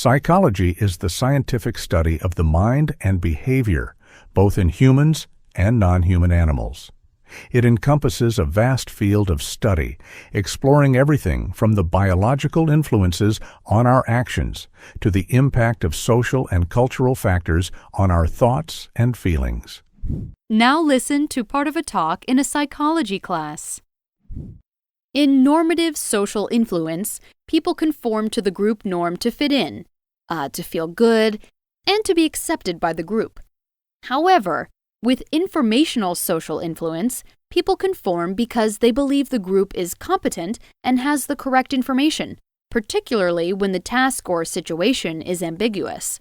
Psychology is the scientific study of the mind and behavior, both in humans and non-human animals. It encompasses a vast field of study, exploring everything from the biological influences on our actions to the impact of social and cultural factors on our thoughts and feelings. Now listen to part of a talk in a psychology class. In normative social influence, people conform to the group norm to fit in, to feel good, and to be accepted by the group. However, with informational social influence, people conform because they believe the group is competent and has the correct information, particularly when the task or situation is ambiguous.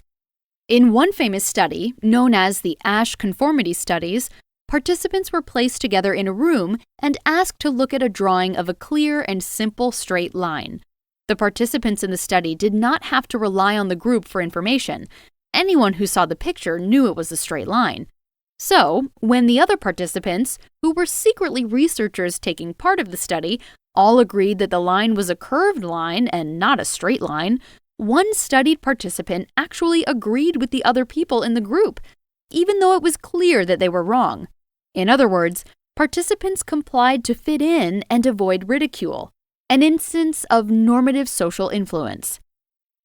In one famous study, known as the Asch conformity studies, participants were placed together in a room and asked to look at a drawing of a clear and simple straight line. The participants in the study did not have to rely on the group for information. Anyone who saw the picture knew it was a straight line. So, when the other participants, who were secretly researchers taking part of the study, all agreed that the line was a curved line and not a straight line, one studied participant actually agreed with the other people in the group, even though it was clear that they were wrong. In other words, participants complied to fit in and avoid ridicule, an instance of normative social influence.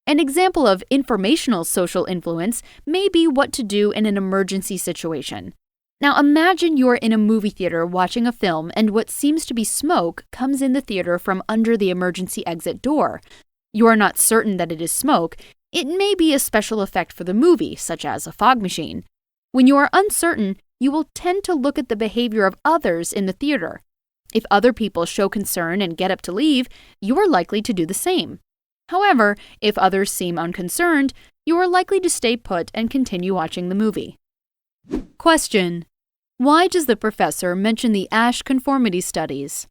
An example of informational social influence may be what to do in an emergency situation. Now imagine you're in a movie theater watching a film and what seems to be smoke comes in the theater from under the emergency exit door. You are not certain that it is smoke. It may be a special effect for the movie, such as a fog machine. When you are uncertain, you will tend to look at the behavior of others in the theater. If other people show concern and get up to leave, you are likely to do the same. However, if others seem unconcerned, you are likely to stay put and continue watching the movie. Question: why does the professor mention the Asch conformity studies?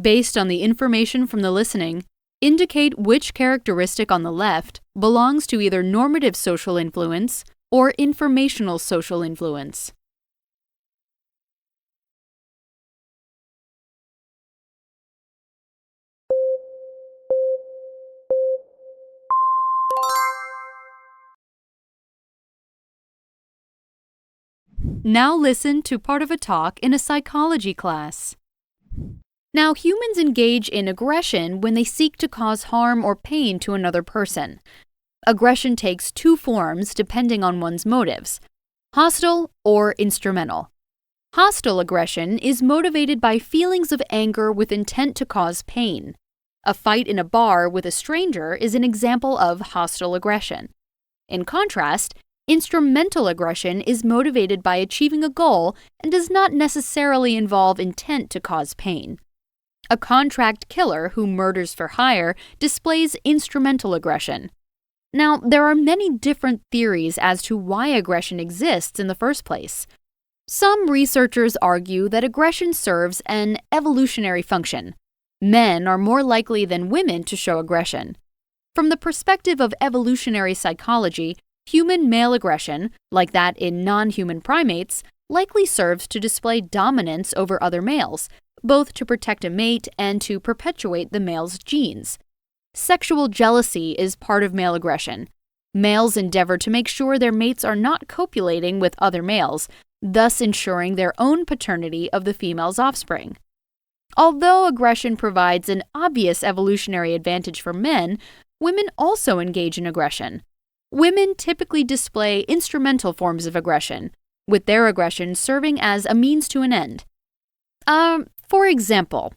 Based on the information from the listening, indicate which characteristic on the left belongs to either normative social influence or informational social influence. Now listen to part of a talk in a psychology class. Now, humans engage in aggression when they seek to cause harm or pain to another person. Aggression takes two forms depending on one's motives: hostile or instrumental. Hostile aggression is motivated by feelings of anger with intent to cause pain. A fight in a bar with a stranger is an example of hostile aggression. In contrast, instrumental aggression is motivated by achieving a goal and does not necessarily involve intent to cause pain. A contract killer who murders for hire displays instrumental aggression. Now, there are many different theories as to why aggression exists in the first place. Some researchers argue that aggression serves an evolutionary function. Men are more likely than women to show aggression. From the perspective of evolutionary psychology, human male aggression, like that in non-human primates, likely serves to display dominance over other males, both to protect a mate and to perpetuate the male's genes. Sexual jealousy is part of male aggression. Males endeavor to make sure their mates are not copulating with other males, thus ensuring their own paternity of the female's offspring. Although aggression provides an obvious evolutionary advantage for men, women also engage in aggression. Women typically display instrumental forms of aggression, with their aggression serving as a means to an end. For example,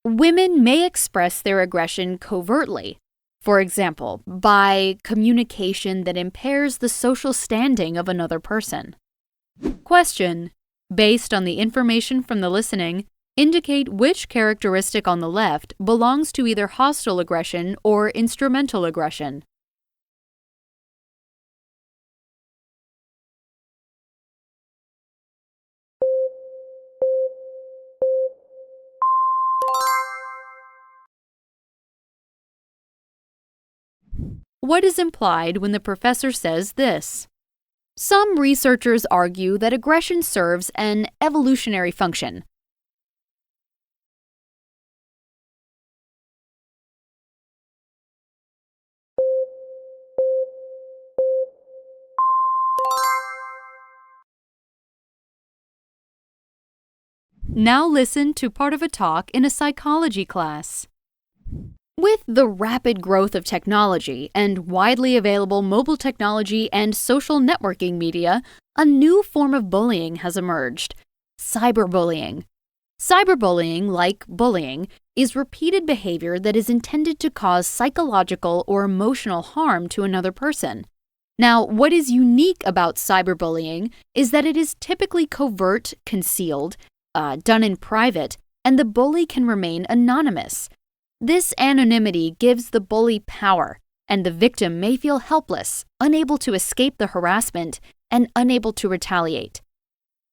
women may express their aggression covertly, for example, by communication that impairs the social standing of another person. Question: based on the information from the listening, indicate which characteristic on the left belongs to either hostile aggression or instrumental aggression. what is implied when the professor says this? Some researchers argue that aggression serves an evolutionary function. Now listen to part of a talk in a psychology class. With the rapid growth of technology and widely available mobile technology and social networking media, a new form of bullying has emerged: cyberbullying. Cyberbullying, like bullying, is repeated behavior that is intended to cause psychological or emotional harm to another person. Now, what is unique about cyberbullying is that it is typically covert, concealed, done in private, and the bully can remain anonymous. This anonymity gives the bully power, and the victim may feel helpless, unable to escape the harassment, and unable to retaliate.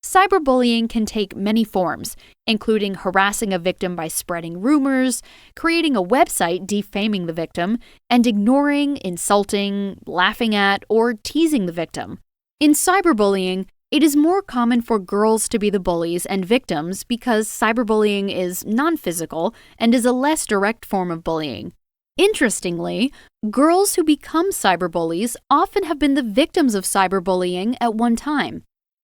Cyberbullying can take many forms, including harassing a victim by spreading rumors, creating a website defaming the victim, and ignoring, insulting, laughing at, or teasing the victim. In cyberbullying, it is more common for girls to be the bullies and victims because cyberbullying is non-physical and is a less direct form of bullying. Interestingly, girls who become cyberbullies often have been the victims of cyberbullying at one time.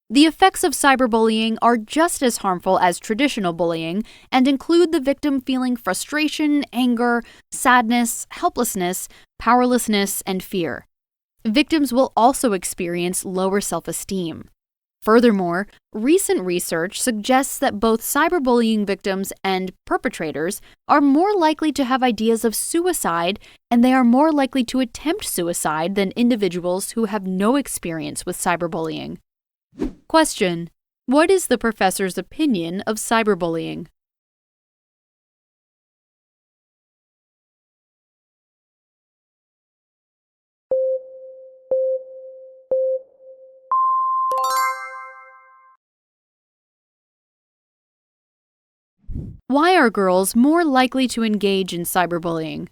The effects of cyberbullying are just as harmful as traditional bullying and include the victim feeling frustration, anger, sadness, helplessness, powerlessness, and fear. Victims will also experience lower self-esteem. Furthermore, recent research suggests that both cyberbullying victims and perpetrators are more likely to have ideas of suicide, and they are more likely to attempt suicide than individuals who have no experience with cyberbullying. Question: what is the professor's opinion of cyberbullying? Why are girls more likely to engage in cyberbullying?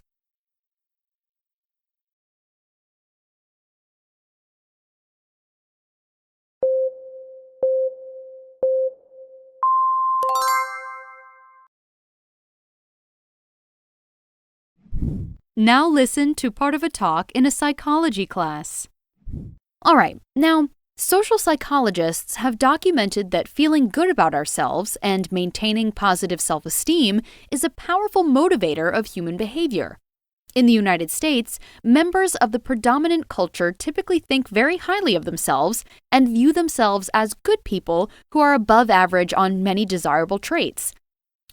Now listen to part of a talk in a psychology class. Alright, now, social psychologists have documented that feeling good about ourselves and maintaining positive self-esteem is a powerful motivator of human behavior. In the United States, members of the predominant culture typically think very highly of themselves and view themselves as good people who are above average on many desirable traits.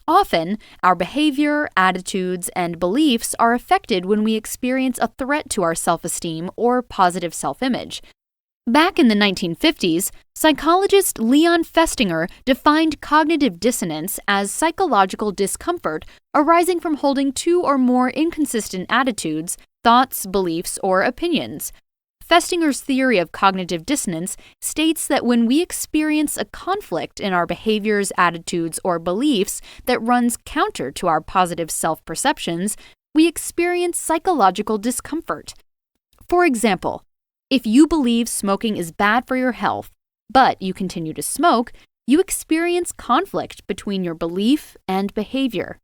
Often, our behavior, attitudes, and beliefs are affected when we experience a threat to our self-esteem or positive self-image. Back in the 1950s, psychologist Leon Festinger defined cognitive dissonance as psychological discomfort arising from holding two or more inconsistent attitudes, thoughts, beliefs, or opinions. Festinger's theory of cognitive dissonance states that when we experience a conflict in our behaviors, attitudes, or beliefs that runs counter to our positive self-perceptions, we experience psychological discomfort. For example, if you believe smoking is bad for your health, but you continue to smoke, you experience conflict between your belief and behavior.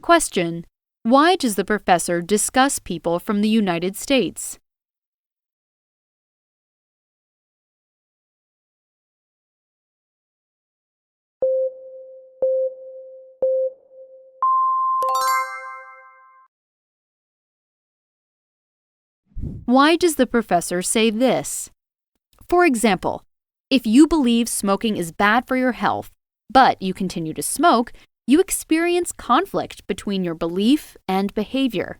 Question: why does the professor discuss people from the United States? Why does the professor say this? For example, if you believe smoking is bad for your health, but you continue to smoke, you experience conflict between your belief and behavior.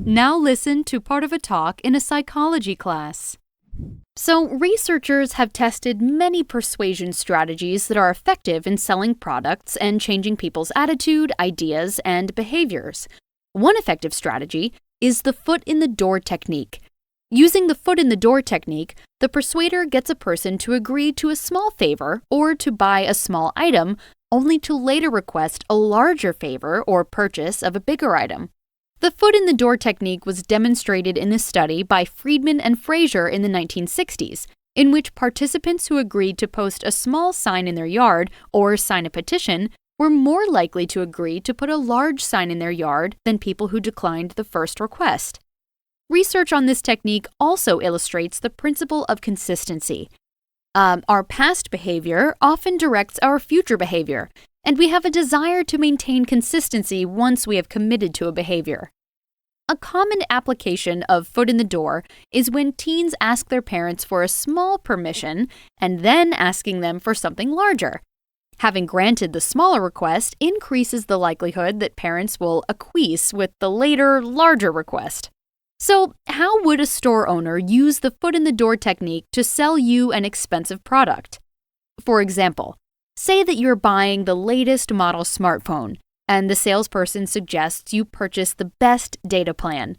Now listen to part of a talk in a psychology class. So, researchers have tested many persuasion strategies that are effective in selling products and changing people's attitude, ideas, and behaviors. One effective strategy is the foot in the door technique. Using the foot in the door technique, the persuader gets a person to agree to a small favor or to buy a small item, only to later request a larger favor or purchase of a bigger item. The foot in the door technique was demonstrated in a study by Friedman and Fraser in the 1960s, in which participants who agreed to post a small sign in their yard or sign a petition were more likely to agree to put a large sign in their yard than people who declined the first request. Research on this technique also illustrates the principle of consistency. Our past behavior often directs our future behavior, and we have a desire to maintain consistency once we have committed to a behavior. A common application of foot in the door is when teens ask their parents for a small permission and then asking them for something larger. Having granted the smaller request increases the likelihood that parents will acquiesce with the later, larger request. So, how would a store owner use the foot in the door technique to sell you an expensive product? For example, say that you're buying the latest model smartphone, and the salesperson suggests you purchase the best data plan.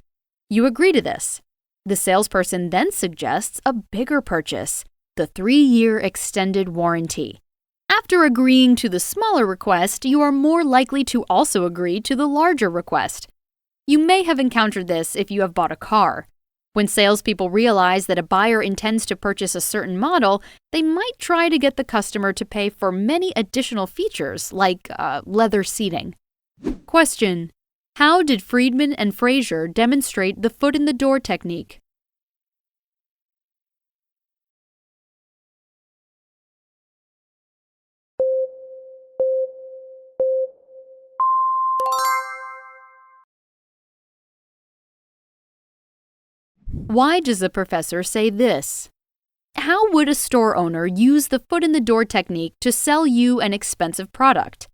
You agree to this. The salesperson then suggests a bigger purchase, the 3-year extended warranty. After agreeing to the smaller request, you are more likely to also agree to the larger request. You may have encountered this if you have bought a car. When salespeople realize that a buyer intends to purchase a certain model, they might try to get the customer to pay for many additional features like leather seating. Question: how did Friedman and Fraser demonstrate the foot in the door technique? Why does the professor say this? How would a store owner use the foot in the door technique to sell you an expensive product?